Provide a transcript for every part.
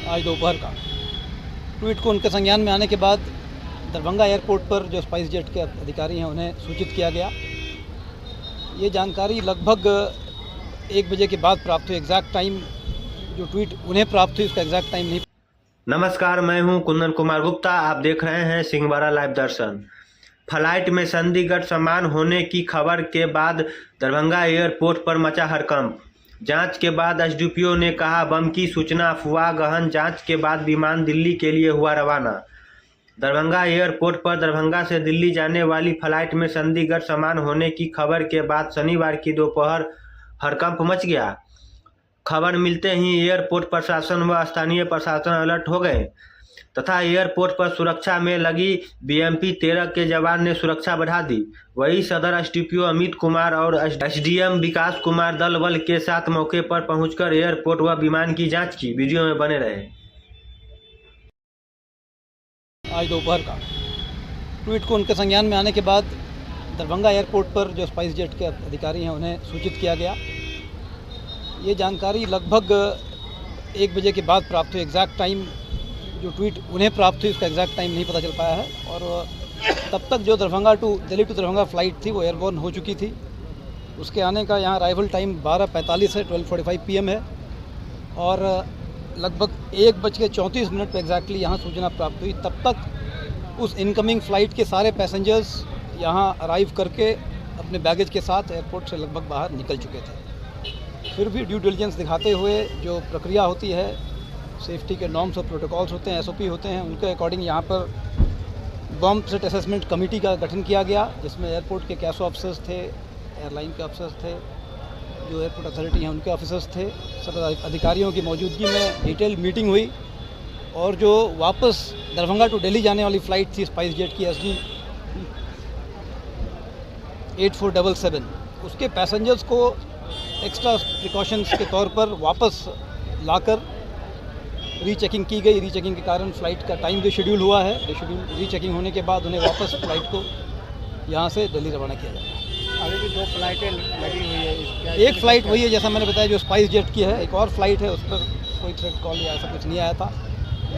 आज दोपहर का ट्वीट को उनके संज्ञान में आने के बाद दरभंगा एयरपोर्ट पर जो स्पाइस जेट के अधिकारी हैं उन्हें सूचित किया गया। ये जानकारी लगभग 1 बजे के बाद प्राप्त हुई। एग्जैक्ट टाइम जो ट्वीट उन्हें प्राप्त हुई उसका एग्जैक्ट टाइम नहीं। नमस्कार, मैं हूं कुंदन कुमार गुप्ता। आप देख रहे हैं सिंहवाड़ा लाइव दर्शन। फ्लाइट में संदिग्ध सामान होने की खबर के बाद दरभंगा एयरपोर्ट पर मचा हड़कंप। जांच के बाद एसडीपीओ ने कहा बम की सूचना अफवाह, गहन जांच के बाद विमान दिल्ली के लिए हुआ रवाना। दरभंगा एयरपोर्ट पर दरभंगा से दिल्ली जाने वाली फ्लाइट में संदिग्ध सामान होने की खबर के बाद शनिवार की दोपहर हड़कंप मच गया। खबर मिलते ही एयरपोर्ट प्रशासन व स्थानीय प्रशासन अलर्ट हो गए तथा एयरपोर्ट पर सुरक्षा में लगी बीएमपी 13 के जवान ने सुरक्षा बढ़ा दी। वही सदर एसडीपीओ अमित कुमार और एसडीएम विकास कुमार दल बल के साथ मौके पर पहुंचकर एयरपोर्ट व विमान की जांच की। वीडियो में बने रहे। आज दोपहर का ट्वीट को उनके संज्ञान में आने के बाद दरभंगा एयरपोर्ट पर जो स्पाइस जेट के अधिकारी हैं उन्हें सूचित किया गया। ये जानकारी लगभग 1 बजे के बाद प्राप्त हुई। एग्जैक्ट टाइम जो ट्वीट उन्हें प्राप्त हुई उसका एग्जैक्ट टाइम नहीं पता चल पाया है। और तब तक जो दिल्ली टू दरभंगा फ़्लाइट थी वो एयरबोर्न हो चुकी थी। उसके आने का यहाँ अराइवल टाइम 12:45 है, 12:45 PM है। और लगभग 1:34 पर एग्जैक्टली यहाँ सूचना प्राप्त हुई। तब तक उस इनकमिंग फ़्लाइट के सारे पैसेंजर्स यहाँ अराइव करके अपने बैगेज के साथ एयरपोर्ट से लगभग बाहर निकल चुके थे। फिर भी ड्यू डिलिजेंस दिखाते हुए जो प्रक्रिया होती है, सेफ्टी के नॉर्म्स और प्रोटोकॉल्स होते हैं, SOP होते हैं, उनके अकॉर्डिंग यहाँ पर बम थ्रेट असेसमेंट कमेटी का गठन किया गया, जिसमें एयरपोर्ट के कैसो ऑफिसर्स थे, एयरलाइन के ऑफिसर्स थे, जो एयरपोर्ट अथॉरिटी हैं उनके ऑफिसर्स थे। सब अधिकारियों की मौजूदगी में डिटेल मीटिंग हुई और जो वापस दरभंगा टू दिल्ली जाने वाली फ़्लाइट थी स्पाइस जेट की SG 8477, उसके पैसेंजर्स को एक्स्ट्रा प्रिकॉशंस के तौर पर वापस लाकर रीचेकिंग की गई। रीचेकिंग के कारण फ़्लाइट का टाइम रीशेड्यूल हुआ है। रीचेकिंग होने के बाद उन्हें वापस फ़्लाइट को यहाँ से दिल्ली रवाना किया जाएगा। अभी भी 2 फ्लाइटें लगी हुई है। एक फ़्लाइट वही है जैसा मैंने बताया जो स्पाइस जेट की है। एक और फ्लाइट है, उस पर कोई थ्रेट कॉल या ऐसा कुछ नहीं आया था।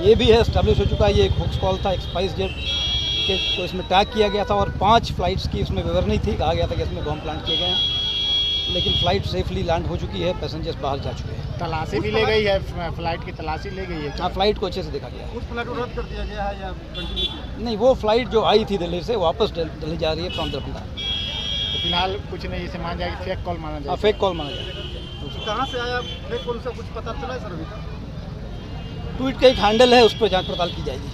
ये भी है, एस्टेब्लिश हो चुका है। ये एक हुक्स कॉल था, एक स्पाइस जेट के को इसमें टैग किया गया था और 5 फ्लाइट्स की इसमें विवरणी थी। कहा गया था कि इसमें बम प्लांट किए गए हैं, लेकिन फ़्लाइट सेफली लैंड हो चुकी है, पैसेंजर्स बाहर जा चुके हैं। तलाशी भी ले गई है, फ्लाइट की तलाशी ले गई है। हाँ, फ़्लाइट को अच्छे से देखा गया है। उस फ्लाइट को रद्द कर दिया गया है या कंटिन्यू किया? नहीं, वो फ़्लाइट जो आई थी दिल्ली से वापस दिल्ली जा रही है फ्रॉम दरभंगा। तो फिलहाल कुछ नहीं, इसे मान जाएगा फेक कॉल माना जाएगा। हाँ, फेक कॉल माना जाएगा। कहाँ से आया फेक कॉल से कुछ पता चला है सर अभी तक? ट्वीट का एक हैंडल है, उस पर जांच पड़ताल की जाएगी।